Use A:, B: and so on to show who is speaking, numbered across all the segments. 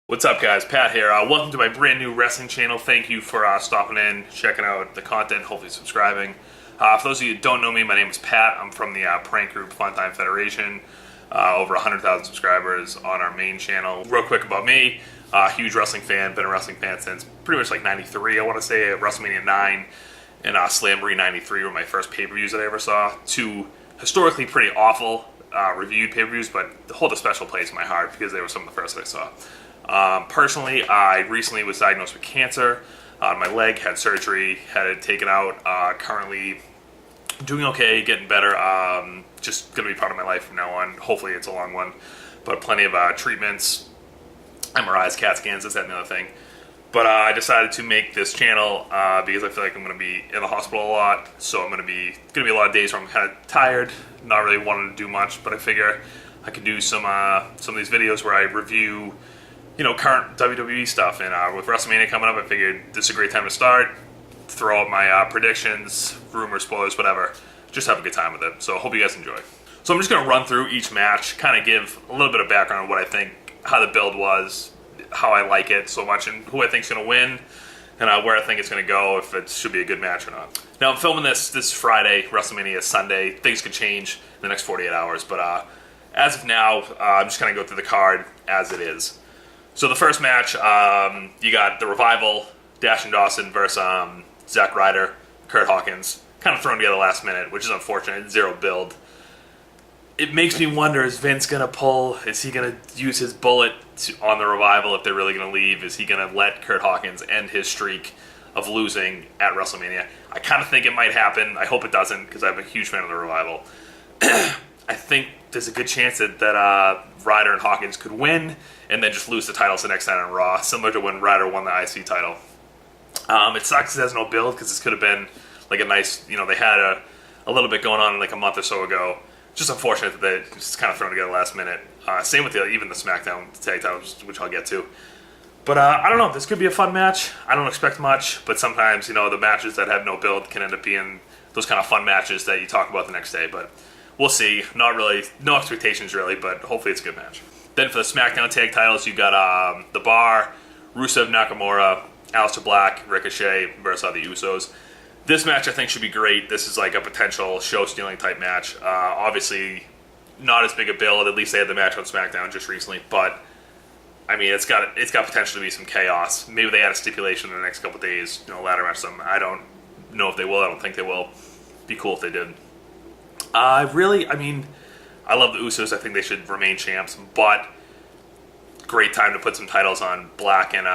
A: What's up, guys? Pat here. Welcome to my brand new wrestling channel. Thank you for stopping in, checking out the content, hopefully subscribing. For those of you who don't know me, my name is Pat. I'm from the prank group Fun Time Federation. Over 100,000 subscribers on our main channel. Real quick about me, huge wrestling fan. Been a wrestling fan since pretty much like 93, I want to say. WrestleMania 9 and Slamboree 93 were my first pay-per-views that I ever saw. Two historically pretty awful reviewed pay-per-views, but hold a special place in my heart because they were some of the first that I saw. Personally, I recently was diagnosed with cancer on my leg, had surgery, had it taken out, currently doing okay, getting better, just going to be part of my life from now on. Hopefully it's a long one, but plenty of treatments, MRIs, CAT scans, this, that, and the other thing. But I decided to make this channel because I feel like I'm going to be in the hospital a lot, so I'm going to be a lot of days where I'm kind of tired, not really wanting to do much, but I figure I could do some of these videos where I review current WWE stuff, and with WrestleMania coming up, I figured this is a great time to start, throw out my predictions, rumors, spoilers, whatever, just have a good time with it. So I hope you guys enjoy. So I'm just going to run through each match, kind of give a little bit of background on what I think, how the build was, how I like it so much, and who I think is going to win, and where I think it's going to go, if it should be a good match or not. Now I'm filming this Friday, WrestleMania is Sunday. Things could change in the next 48 hours, but as of now, I'm just going to go through the card as it is. So the first match, you got the Revival, Dash and Dawson versus Zack Ryder, Curt Hawkins, kind of thrown together last minute, which is unfortunate, zero build. It makes me wonder, is Vince going to pull, is he going to use his bullet on the Revival if they're really going to leave? Is he going to let Curt Hawkins end his streak of losing at WrestleMania? I kind of think it might happen. I hope it doesn't, because I'm a huge fan of the Revival. I think there's a good chance that Ryder and Hawkins could win and then just lose the titles the next night on Raw, similar to when Ryder won the IC title. It sucks it has no build because this could have been like a nice, they had a little bit going on like a month or so ago. Just unfortunate that they just kind of thrown together last minute. Same with even the Smackdown tag titles, which I'll get to. But I don't know, this could be a fun match. I don't expect much, but sometimes, the matches that have no build can end up being those kind of fun matches that you talk about the next day. But we'll see. Not really, no expectations really, but hopefully it's a good match. Then for the SmackDown tag titles, you got The Bar, Rusev, Nakamura, Aleister Black, Ricochet versus the Usos. This match I think should be great. This is like a potential show-stealing type match. Obviously, not as big a build. At least they had the match on SmackDown just recently, but I mean, it's got potential to be some chaos. Maybe they add a stipulation in the next couple of days, ladder match something. I don't know if they will. I don't think they will. Be cool if they did. I love the Usos. I think they should remain champs, but great time to put some titles on Black and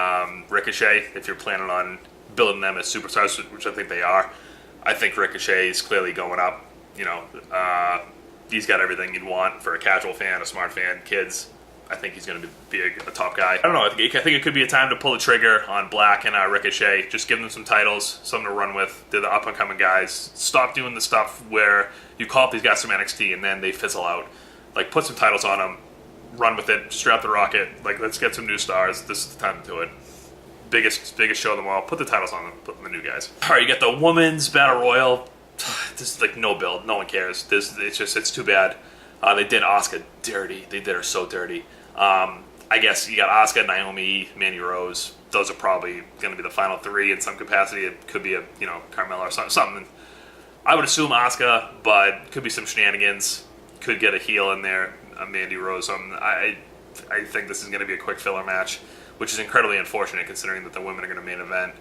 A: Ricochet if you're planning on building them as superstars, which I think they are. I think Ricochet is clearly going up. He's got everything you'd want for a casual fan, a smart fan, kids. I think he's going to be a top guy. I don't know. I think it could be a time to pull the trigger on Black and Ricochet. Just give them some titles, something to run with. They're the up-and-coming guys. Stop doing the stuff where you call up these guys from NXT and then they fizzle out. Like, put some titles on them. Run with it. Strap the rocket. Like, let's get some new stars. This is the time to do it. Biggest show of them all. Put the titles on them. Put the new guys. All right, you get the Women's Battle Royal. This is like no build. No one cares. It's too bad. They did Asuka dirty. They did her so dirty. I guess you got Asuka, Naomi, Mandy Rose. Those are probably going to be the final three in some capacity. It could be a Carmella or something. I would assume Asuka, but could be some shenanigans. Could get a heel in there, Mandy Rose. I think this is going to be a quick filler match, which is incredibly unfortunate considering that the women are going to main event,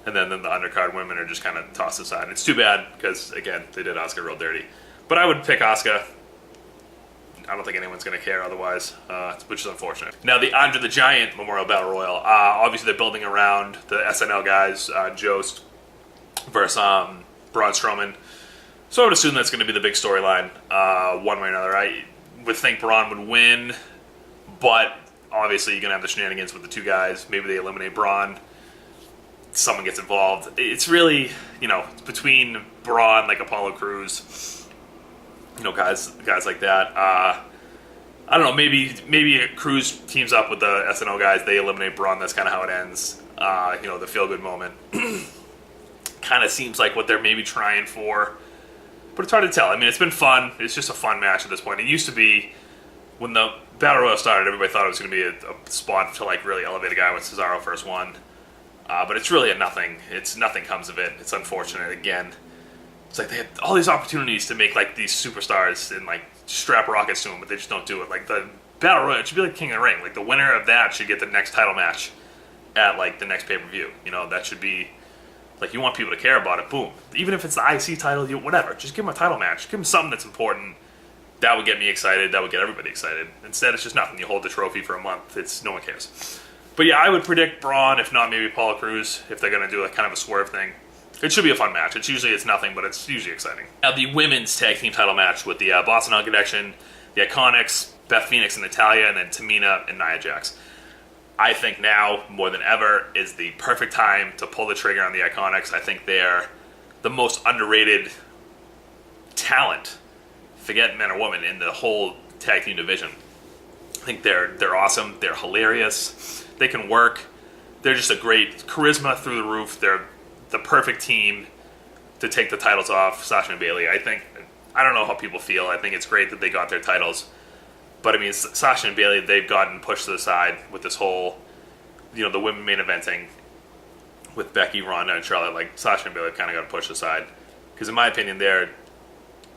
A: and then the undercard women are just kind of tossed aside. And it's too bad because again they did Asuka real dirty. But I would pick Asuka. I don't think anyone's going to care otherwise, which is unfortunate. Now, the Andre the Giant Memorial Battle Royal. Obviously, they're building around the SNL guys, Jost versus Braun Strowman. So I would assume that's going to be the big storyline, one way or another. I would think Braun would win, but obviously you're going to have the shenanigans with the two guys. Maybe they eliminate Braun. Someone gets involved. It's really, it's between Braun, like Apollo Crews, guys like that. I don't know, maybe Cruz teams up with the SNL guys, they eliminate Braun, that's kind of how it ends. The feel-good moment. Kind of seems like what they're maybe trying for, but it's hard to tell. I mean, it's been fun. It's just a fun match at this point. It used to be when the Battle Royal started, everybody thought it was going to be a spot to like really elevate a guy when Cesaro first won. But it's really a nothing. Nothing comes of it. It's unfortunate. Again, it's like they had all these opportunities to make like these superstars and like strap rockets to them, but they just don't do it. Like the Battle Royal, it should be like King of the Ring. Like the winner of that should get the next title match at like the next pay-per-view. You know, that should be like, you want people to care about it. Boom. Even if it's the IC title, whatever. Just give them a title match. Give them something that's important. That would get me excited. That would get everybody excited. Instead, it's just nothing. You hold the trophy for a month. No one cares. But yeah, I would predict Braun, if not maybe Apollo Crews, if they're going to do like kind of a swerve thing. It should be a fun match. It's nothing, but it's usually exciting. Now, the women's tag team title match with the Boston Hug Connection, the IICONICS, Beth Pheonix and Natalya, and then Tamina and Nia Jax. I think now, more than ever, is the perfect time to pull the trigger on the IICONICS. I think they're the most underrated talent, forget men or women, in the whole tag team division. I think they're awesome. They're hilarious. They can work. They're just a great charisma through the roof. They're the perfect team to take the titles off Sasha and Bayley. I don't know how people feel. I think it's great that they got their titles. But I mean, Sasha and Bayley, they've gotten pushed to the side with this whole, the women main eventing with Becky, Ronda, and Charlotte. Like, Sasha and Bayley kind of got pushed aside. Because in my opinion, they're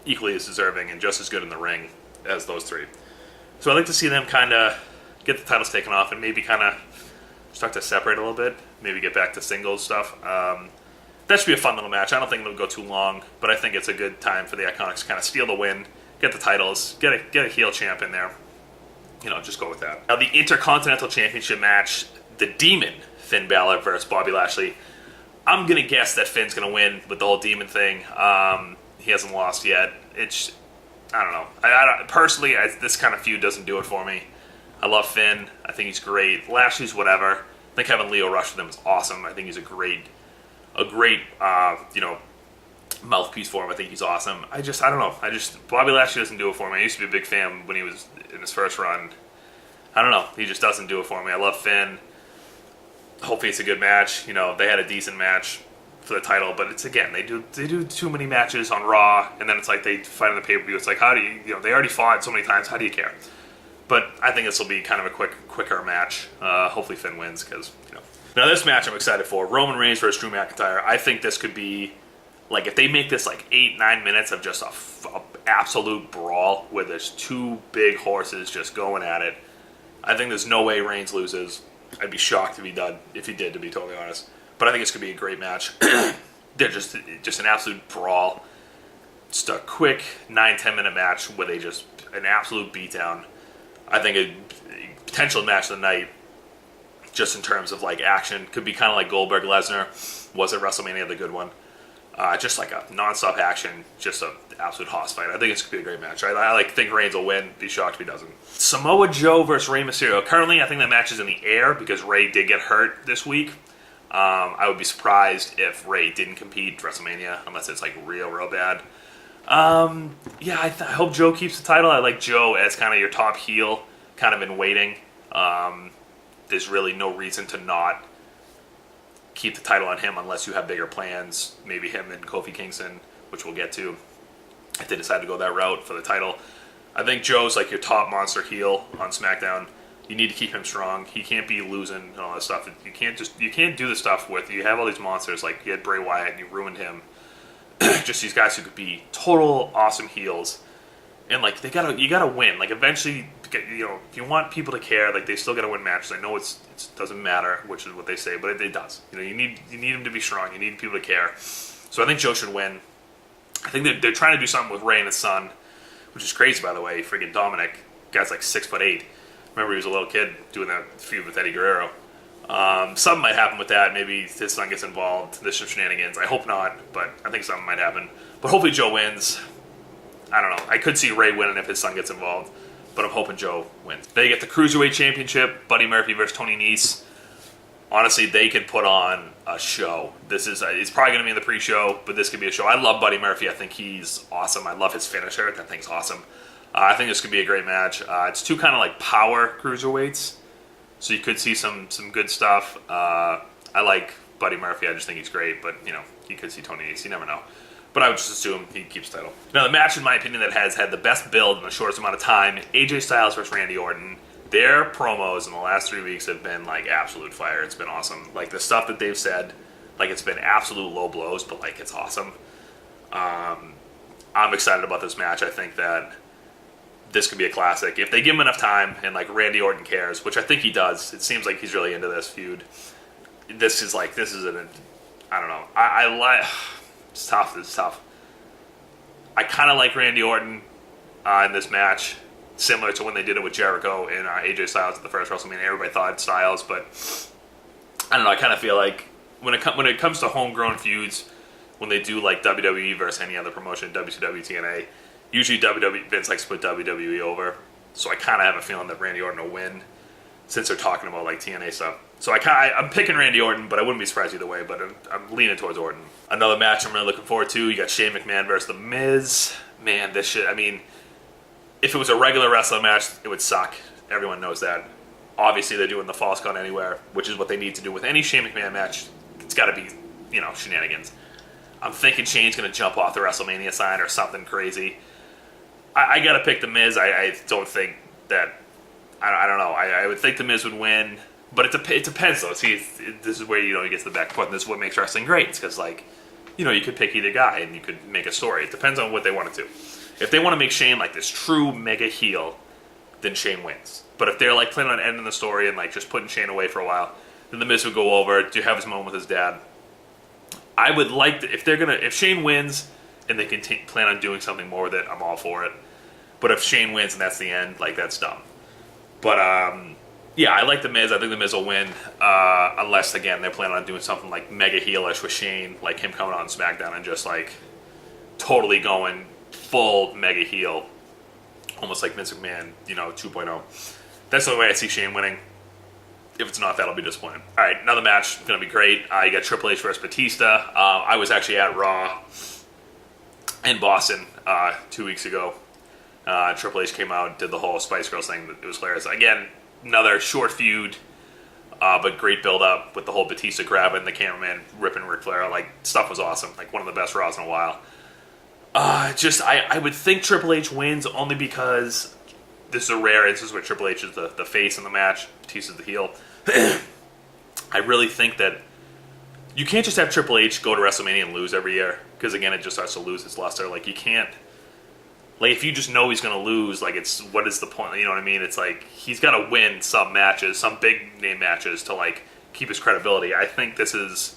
A: equally as deserving and just as good in the ring as those three. So I'd like to see them kind of get the titles taken off and maybe kind of start to separate a little bit. Maybe get back to singles stuff. That should be a fun little match. I don't think it'll go too long, but I think it's a good time for the IICONICS to kind of steal the win, get the titles, get a heel champ in there. Just go with that. Now, the Intercontinental Championship match, the Demon, Finn Balor versus Bobby Lashley. I'm going to guess that Finn's going to win with the whole Demon thing. He hasn't lost yet. I don't know. Personally, this kind of feud doesn't do it for me. I love Finn. I think he's great. Lashley's whatever. I think having Leo Rush with him is awesome. I think he's a great mouthpiece for him. I think he's awesome. I don't know. Bobby Lashley doesn't do it for me. I used to be a big fan when he was in his first run. I don't know. He just doesn't do it for me. I love Finn. Hopefully it's a good match. They had a decent match for the title, but it's, again, they do too many matches on Raw, and then it's like they fight on the pay-per-view. It's like, how do you, they already fought so many times. How do you care? But I think this will be kind of a quicker match. Hopefully Finn wins because, Now this match I'm excited for. Roman Reigns versus Drew McIntyre. I think this could be, like, if they make this like 8-9 minutes of just a absolute brawl where there's two big horses just going at it, I think there's no way Reigns loses. I'd be shocked if he did, to be totally honest. But I think it's going to be a great match. They're just an absolute brawl. Just a quick 9-10 minute match where they just, an absolute beatdown. I think a potential match of the night, just in terms of like action, could be kind of like Goldberg Lesnar was at WrestleMania, the good one. Just like a non-stop action, just an absolute hoss fight. I think it's going to be a great match. I think Reigns will win. Be shocked if he doesn't. Samoa Joe versus Rey Mysterio. Currently, I think that match is in the air because Rey did get hurt this week. I would be surprised if Rey didn't compete at WrestleMania, unless it's like real bad. I hope Joe keeps the title. I like Joe as kind of your top heel, kind of in waiting. There's really no reason to not keep the title on him unless you have bigger plans. Maybe him and Kofi Kingston, which we'll get to, if they decide to go that route for the title. I think Joe's like your top monster heel on SmackDown. You need to keep him strong. He can't be losing and all that stuff. You can't do the stuff with, you have all these monsters, like you had Bray Wyatt and you ruined him. Just these guys who could be total awesome heels. And like you gotta win. Like eventually, if you want people to care, like they still gotta win matches. I know it doesn't matter, which is what they say, but it does. You need him to be strong. You need people to care. So I think Joe should win. I think they're trying to do something with Ray and his son, which is crazy, by the way. Freaking Dominic, guy's like 6'8". Remember, he was a little kid doing that feud with Eddie Guerrero. Something might happen with that. Maybe his son gets involved. There's some shenanigans. I hope not, but I think something might happen. But hopefully Joe wins. I don't know. I could see Ray winning if his son gets involved, but I'm hoping Joe wins. They get the Cruiserweight Championship, Buddy Murphy versus Tony Nese. Honestly, they could put on a show. It's probably going to be in the pre-show, but this could be a show. I love Buddy Murphy. I think he's awesome. I love his finisher. That thing's awesome. I think this could be a great match. It's two kind of like power cruiserweights, so you could see some good stuff. I like Buddy Murphy. I just think he's great, but you could see Tony Nese. You never know. But I would just assume he keeps the title. Now, the match, in my opinion, that has had the best build in the shortest amount of time, AJ Styles versus Randy Orton. Their promos in the last 3 weeks have been, like, absolute fire. It's been awesome. Like, the stuff that they've said, like, it's been absolute low blows, but, like, it's awesome. I'm excited about this match. I think that this could be a classic. If they give him enough time and, like, Randy Orton cares, which I think he does. It seems like he's really into this feud. This is I don't know. I like... It's tough. I kind of like Randy Orton in this match, similar to when they did it with Jericho and AJ Styles at the first WrestleMania. Everybody thought Styles, but I don't know. I kind of feel like when it comes to homegrown feuds, when they do like WWE versus any other promotion, WCW, TNA, usually Vince likes to put WWE over. So I kind of have a feeling that Randy Orton will win, since they're talking about like TNA stuff. So I'm picking Randy Orton, but I wouldn't be surprised either way, but I'm leaning towards Orton. Another match I'm really looking forward to, you got Shane McMahon versus The Miz. Man, this shit, I mean, if it was a regular wrestling match, it would suck. Everyone knows that. Obviously, they're doing the False Count Anywhere, which is what they need to do with any Shane McMahon match. It's got to be, shenanigans. I'm thinking Shane's going to jump off the WrestleMania sign or something crazy. I got to pick The Miz. I don't think that... I don't know. I would think The Miz would win, but it depends, though. See, this is where, he gets the back foot, and this is what makes wrestling great. It's because, like, you could pick either guy, and you could make a story. It depends on what they want to do. If they want to make Shane, like, this true mega heel, then Shane wins. But if they're, like, planning on ending the story and, like, just putting Shane away for a while, then The Miz would go over, to have his moment with his dad. I would like to, if Shane wins, and they plan on doing something more with it, I'm all for it. But if Shane wins and that's the end, like, that's dumb. But, yeah, I like The Miz. I think The Miz will win. Unless, again, they're planning on doing something, like, mega heelish with Shane. Like, him coming on Smackdown and just, like, totally going full mega heel. Almost like Vince McMahon, 2.0. That's the only way I see Shane winning. If it's not, that'll be disappointing. All right, another match. It's going to be great. You got Triple H versus Batista. I was actually at Raw in Boston 2 weeks ago. Triple H came out, did the whole Spice Girls thing. It was hilarious. Again, another short feud, but great build-up with the whole Batista grabbing the cameraman, ripping Ric Flair. Like, stuff was awesome. Like, one of the best Raws in a while. I would think Triple H wins only because this is a rare instance where Triple H is the face in the match, Batista's the heel. I really think that you can't just have Triple H go to WrestleMania and lose every year, because, again, it just starts to lose its luster. Like, you can't... Like, if you just know he's going to lose, like, what is the point? You know what I mean? It's like, he's got to win some matches, some big-name matches to, like, keep his credibility. I think this is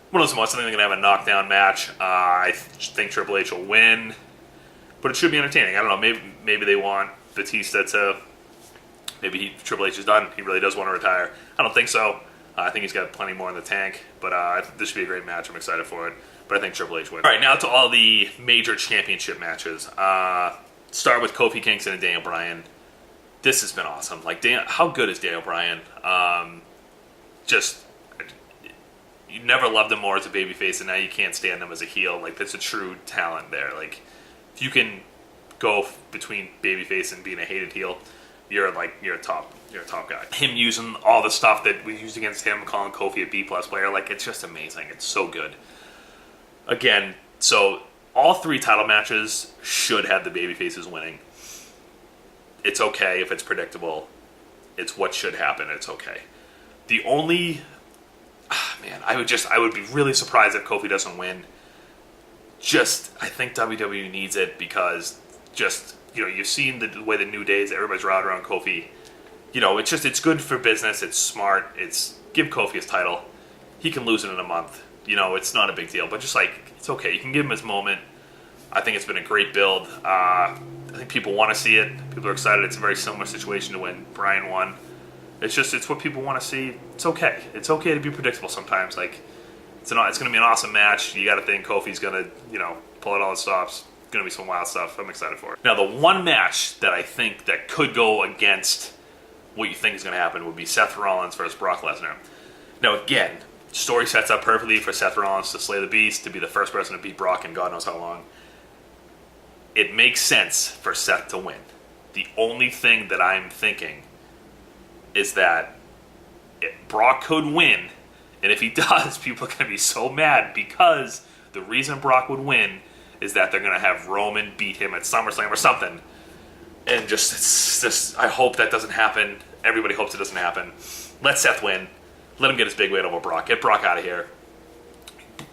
A: one of those moments. I think they're going to have a knockdown match. I think Triple H will win, but it should be entertaining. I don't know. Maybe they want Batista to... Maybe Triple H is done. He really does want to retire. I don't think so. I think he's got plenty more in the tank, but this should be a great match. I'm excited for it. But I think Triple H wins. All right, now to all the major championship matches. Start with Kofi Kingston and Daniel Bryan. This has been awesome. Like, how good is Daniel Bryan? You never loved him more as a babyface, and now you can't stand him as a heel. Like, that's a true talent there. Like, if you can go between babyface and being a hated heel, you're a top guy. Him using all the stuff that we used against him, calling Kofi a B+ player, like, it's just amazing. It's so good. Again, so all 3 title matches should have the babyfaces winning. It's okay if it's predictable. It's what should happen. It's okay. The only... I would be really surprised if Kofi doesn't win. I think WWE needs it because you've seen the way the New Days, everybody's routed around Kofi. It's good for business. It's smart. Give Kofi his title. He can lose it in a month. It's not a big deal, but it's okay. You can give him his moment. I think it's been a great build. I think people want to see it. People are excited. It's a very similar situation to when Bryan won. It's what people want to see. It's okay. It's okay to be predictable sometimes. Like, it's going to be an awesome match. You got to think Kofi's going to, pull out all the stops. It's going to be some wild stuff. I'm excited for it. Now, the one match that I think that could go against what you think is going to happen would be Seth Rollins versus Brock Lesnar. Now, again, story sets up perfectly for Seth Rollins to slay the beast, to be the first person to beat Brock in God knows how long. It makes sense for Seth to win. The only thing that I'm thinking is that Brock could win, and if he does, people are going to be so mad because the reason Brock would win is that they're going to have Roman beat him at SummerSlam or something. And just, I hope that doesn't happen. Everybody hopes it doesn't happen. Let Seth win. Let him get his big win over Brock. Get Brock out of here.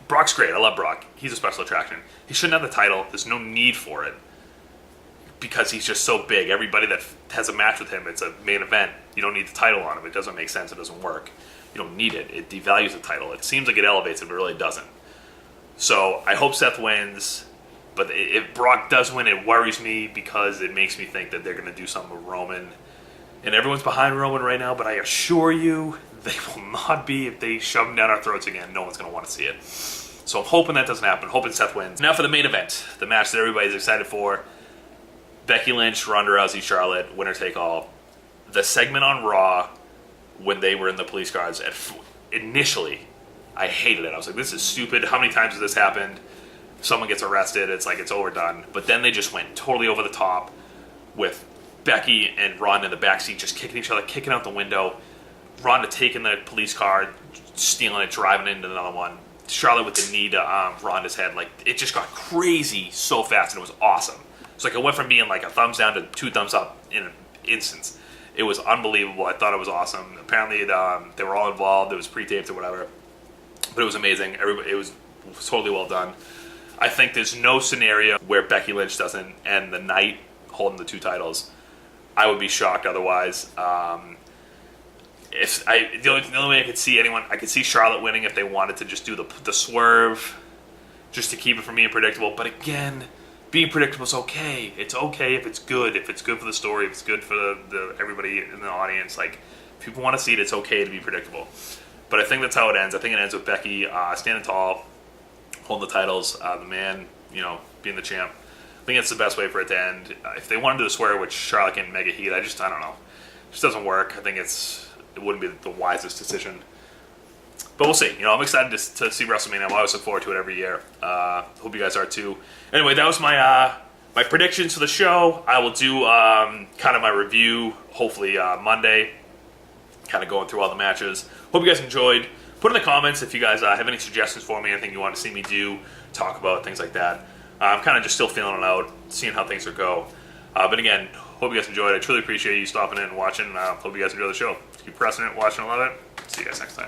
A: Brock's great. I love Brock. He's a special attraction. He shouldn't have the title. There's no need for it. Because he's just so big. Everybody that has a match with him, it's a main event. You don't need the title on him. It doesn't make sense. It doesn't work. You don't need it. It devalues the title. It seems like it elevates it, but it really doesn't. So I hope Seth wins. But if Brock does win, it worries me because it makes me think that they're going to do something with Roman. And everyone's behind Roman right now, but I assure you, they will not be. If they shove him down our throats again, no one's going to want to see it. So I'm hoping that doesn't happen. Hoping Seth wins. Now for the main event, the match that everybody's excited for. Becky Lynch, Ronda Rousey, Charlotte, winner take all. The segment on Raw when they were in the police cars, initially, I hated it. I was like, this is stupid. How many times has this happened? Someone gets arrested, it's like it's overdone. But then they just went totally over the top with Becky and Ronda in the backseat just kicking each other, kicking out the window. Ronda taking the police car, stealing it, driving into another one. Charlotte with the knee to Ronda's head. Like, it just got crazy so fast, and it was awesome. It's like it went from being like a thumbs down to 2 thumbs up in an instance. It was unbelievable. I thought it was awesome. Apparently, they were all involved. It was pre-taped or whatever. But it was amazing. It was totally well done. I think there's no scenario where Becky Lynch doesn't end the night holding the 2 titles. I would be shocked otherwise. The only way I could see anyone, I could see Charlotte winning if they wanted to just do the swerve, just to keep it from being predictable. But again, being predictable is okay. It's okay if it's good. If it's good for the story, if it's good for the everybody in the audience. Like, if people want to see it, it's okay to be predictable. But I think that's how it ends. I think it ends with Becky standing tall, holding the titles, the man, being the champ. I think it's the best way for it to end. If they wanted to swear, which Charlotte can mega heat, I don't know. It just doesn't work. I think it wouldn't be the wisest decision. But we'll see. I'm excited to see WrestleMania. I'm always looking forward to it every year. Hope you guys are too. Anyway, that was my predictions for the show. I will do kind of my review, hopefully Monday, kind of going through all the matches. Hope you guys enjoyed. Put in the comments if you guys have any suggestions for me, anything you want to see me do, talk about, things like that. I'm kind of just still feeling it out, seeing how things will go. But again, hope you guys enjoyed. I truly appreciate you stopping in and watching. Hope you guys enjoy the show. Keep pressing it, watching a lot of it. See you guys next time.